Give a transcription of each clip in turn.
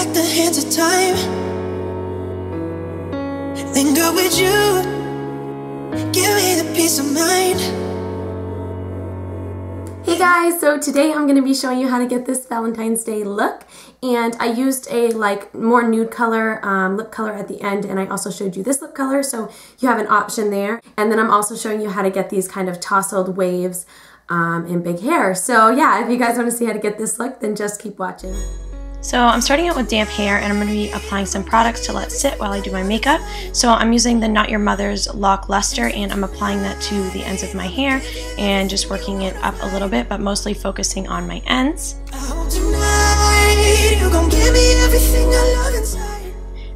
like the hands of time. Linger with you, give me the peace of mind. Hey guys, so today I'm going to be showing you how to get this Valentine's Day look, and I used a more nude color lip color at the end, and I also showed you this lip color, so you have an option there. And then I'm also showing you how to get these kind of tousled waves in big hair. So yeah, if you guys want to see how to get this look, then just keep watching. So I'm starting out with damp hair, and I'm going to be applying some products to let sit while I do my makeup. So I'm using the Not Your Mother's Lock Luster, and I'm applying that to the ends of my hair and just working it up a little bit, but mostly focusing on my ends.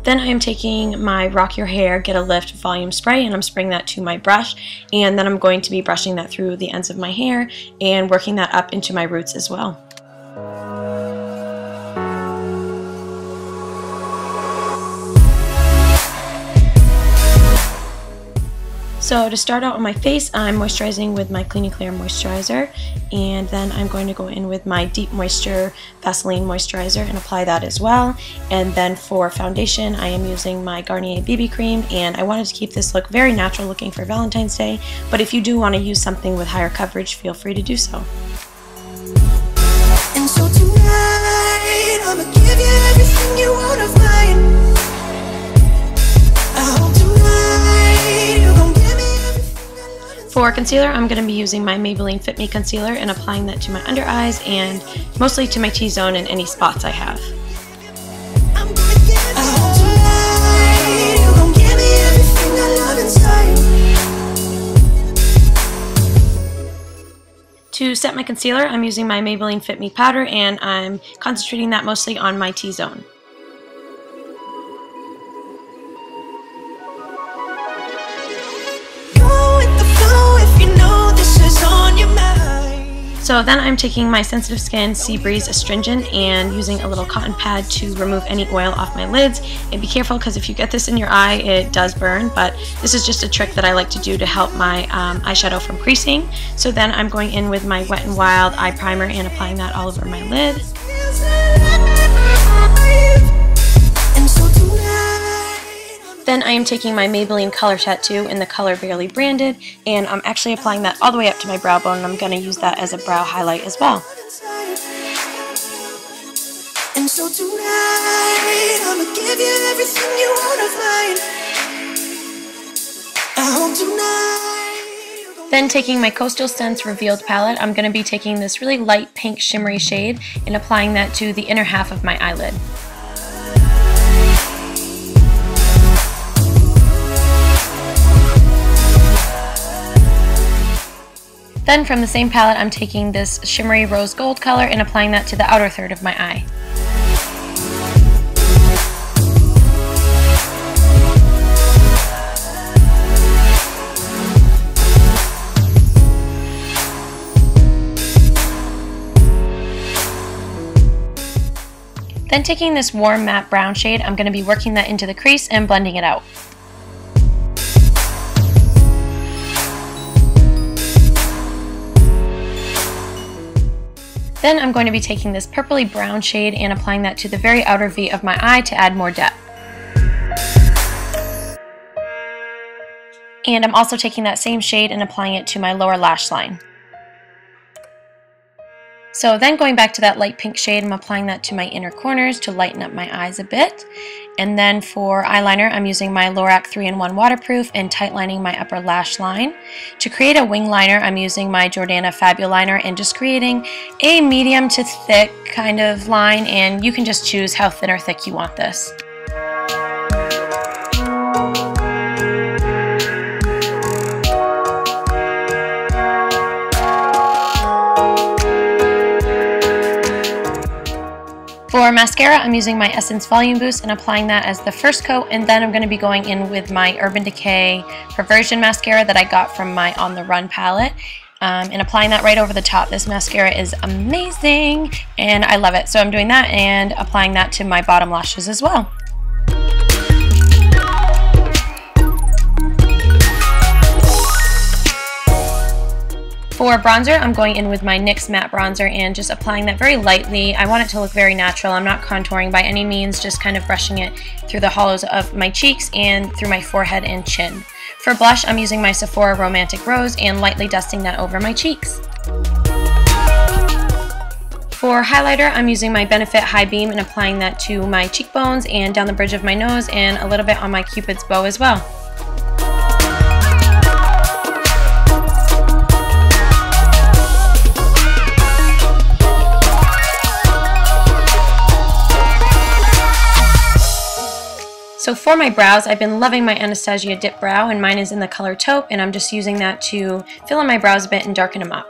Then I am taking my Rock Your Hair Get a Lift volume spray, and I'm spraying that to my brush, and then I'm going to be brushing that through the ends of my hair and working that up into my roots as well. So to start out on my face, I'm moisturizing with my Clean and Clear moisturizer, and then I'm going to go in with my Deep Moisture Vaseline Moisturizer and apply that as well. And then for foundation, I am using my Garnier BB cream, and I wanted to keep this look very natural looking for Valentine's Day, but if you do want to use something with higher coverage, feel free to do so. And so tonight, I'ma give you everything you want of mine. I hope tonight you gon' give me everything I love inside. For concealer, I'm going to be using my Maybelline Fit Me Concealer and applying that to my under eyes and mostly to my T-zone and any spots I have. I'm gonna give you. I hope tonight you gon' give me everything I love inside. To set my concealer, I'm using my Maybelline Fit Me Powder, and I'm concentrating that mostly on my T-zone. So then I'm taking my Sensitive Skin Sea Breeze Astringent and using a little cotton pad to remove any oil off my lids. And be careful, because if you get this in your eye, it does burn, but this is just a trick that I like to do to help my eyeshadow from creasing. So then I'm going in with my Wet n Wild eye primer and applying that all over my lid. Then I am taking my Maybelline Color Tattoo in the color Barely Branded, and I'm actually applying that all the way up to my brow bone, and I'm going to use that as a brow highlight as well. And so tonight, I'ma give you everything you want of mine. I hope tonight. Then taking my Coastal Scents Revealed palette, I'm going to be taking this really light pink shimmery shade and applying that to the inner half of my eyelid. Then from the same palette, I'm taking this shimmery rose gold color and applying that to the outer third of my eye. Then taking this warm matte brown shade, I'm going to be working that into the crease and blending it out. Then I'm going to be taking this purpley brown shade and applying that to the very outer V of my eye to add more depth. And I'm also taking that same shade and applying it to my lower lash line. So then going back to that light pink shade, I'm applying that to my inner corners to lighten up my eyes a bit. And then for eyeliner, I'm using my Lorac 3-in-1 waterproof and tight lining my upper lash line. To create a wing liner, I'm using my Jordana Fabuliner and just creating a medium to thick kind of line, and you can just choose how thin or thick you want this. For mascara, I'm using my Essence Volume Boost and applying that as the first coat, and then I'm going to be going in with my Urban Decay Perversion mascara that I got from my On the Run palette, and applying that right over the top. This mascara is amazing, and I love it. So I'm doing that and applying that to my bottom lashes as well. For bronzer, I'm going in with my NYX matte bronzer and just applying that very lightly. I want it to look very natural. I'm not contouring by any means, just kind of brushing it through the hollows of my cheeks and through my forehead and chin. For blush, I'm using my Sephora Romantic Rose and lightly dusting that over my cheeks. For highlighter, I'm using my Benefit High Beam and applying that to my cheekbones and down the bridge of my nose and a little bit on my Cupid's bow as well. So for my brows, I've been loving my Anastasia Dip Brow, and mine is in the color Taupe, and I'm just using that to fill in my brows a bit and darken them up.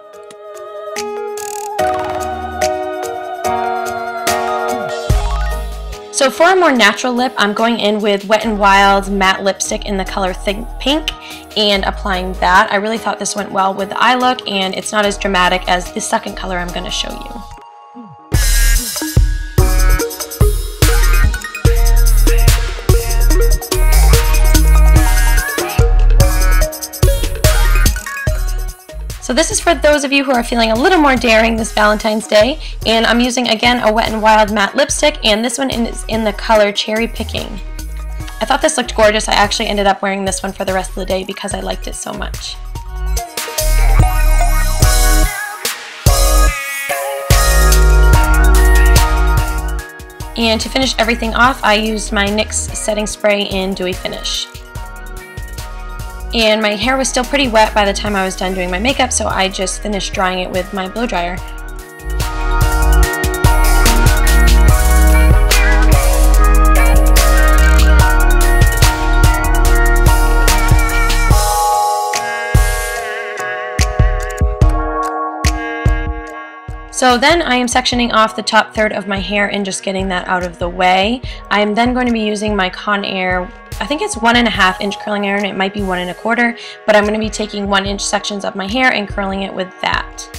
So for a more natural lip, I'm going in with Wet n Wild matte lipstick in the color Thick Pink and applying that. I really thought this went well with the eye look, and it's not as dramatic as the second color I'm going to show you. So this is for those of you who are feeling a little more daring this Valentine's Day, and I'm using again a Wet n Wild matte lipstick, and this one is in the color Cherry Picking. I thought this looked gorgeous. I actually ended up wearing this one for the rest of the day because I liked it so much. And to finish everything off, I used my NYX setting spray in Dewy Finish. And my hair was still pretty wet by the time I was done doing my makeup, so I just finished drying it with my blow dryer. So then I am sectioning off the top third of my hair and just getting that out of the way. I am then going to be using my Conair, I think it's 1.5 inch curling iron, it might be 1.25, but I'm going to be taking 1 inch sections of my hair and curling it with that.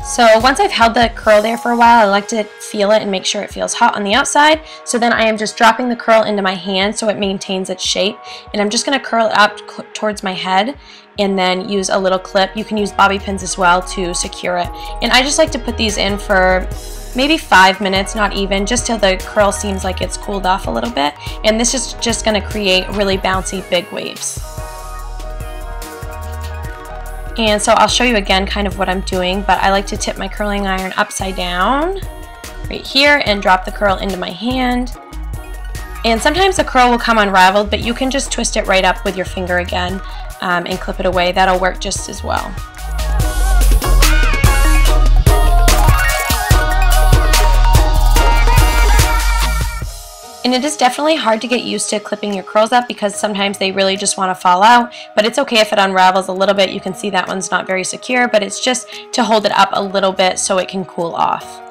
So once I've held the curl there for a while, I like to feel it and make sure it feels hot on the outside. So then I am just dropping the curl into my hand so it maintains its shape. And I'm just going to curl it up towards my head and then use a little clip. You can use bobby pins as well to secure it. And I just like to put these in for maybe 5 minutes, not even, just till the curl seems like it's cooled off a little bit. And this is just going to create really bouncy big waves. And so I'll show you again kind of what I'm doing, but I like to tip my curling iron upside down right here and drop the curl into my hand. And sometimes the curl will come unraveled, but you can just twist it right up with your finger again and clip it away. That'll work just as well. And it is definitely hard to get used to clipping your curls up because sometimes they really just want to fall out, but it's okay if it unravels a little bit. You can see that one's not very secure, but it's just to hold it up a little bit so it can cool off.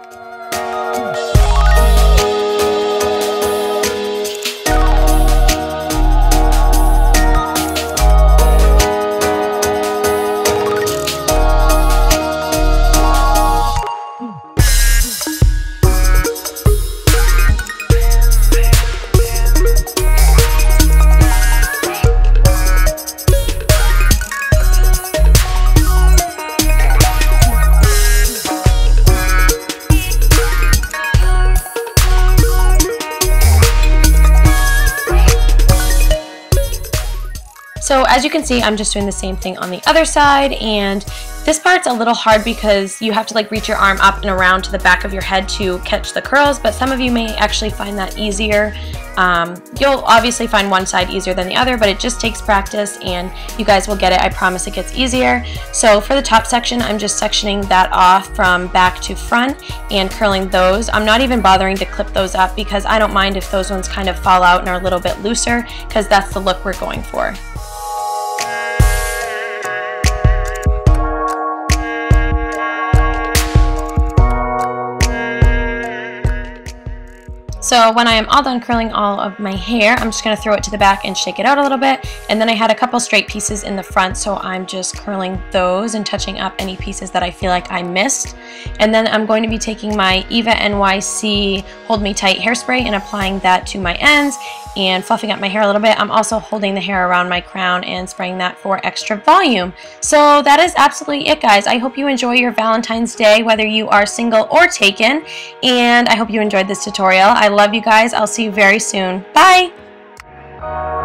So as you can see, I'm just doing the same thing on the other side, and this part's a little hard because you have to like reach your arm up and around to the back of your head to catch the curls, but some of you may actually find that easier. You'll obviously find one side easier than the other, but it just takes practice and you guys will get it. I promise it gets easier. So for the top section, I'm just sectioning that off from back to front and curling those. I'm not even bothering to clip those up because I don't mind if those ones kind of fall out and are a little bit looser because that's the look we're going for. So when I am all done curling all of my hair, I'm just going to throw it to the back and shake it out a little bit. And then I had a couple straight pieces in the front, so I'm just curling those and touching up any pieces that I feel like I missed. And then I'm going to be taking my Eva NYC Hold Me Tight hairspray and applying that to my ends and fluffing up my hair a little bit. I'm also holding the hair around my crown and spraying that for extra volume. So that is absolutely it, guys. I hope you enjoy your Valentine's Day, whether you are single or taken, and I hope you enjoyed this tutorial. I love you guys. I'll see you very soon. Bye!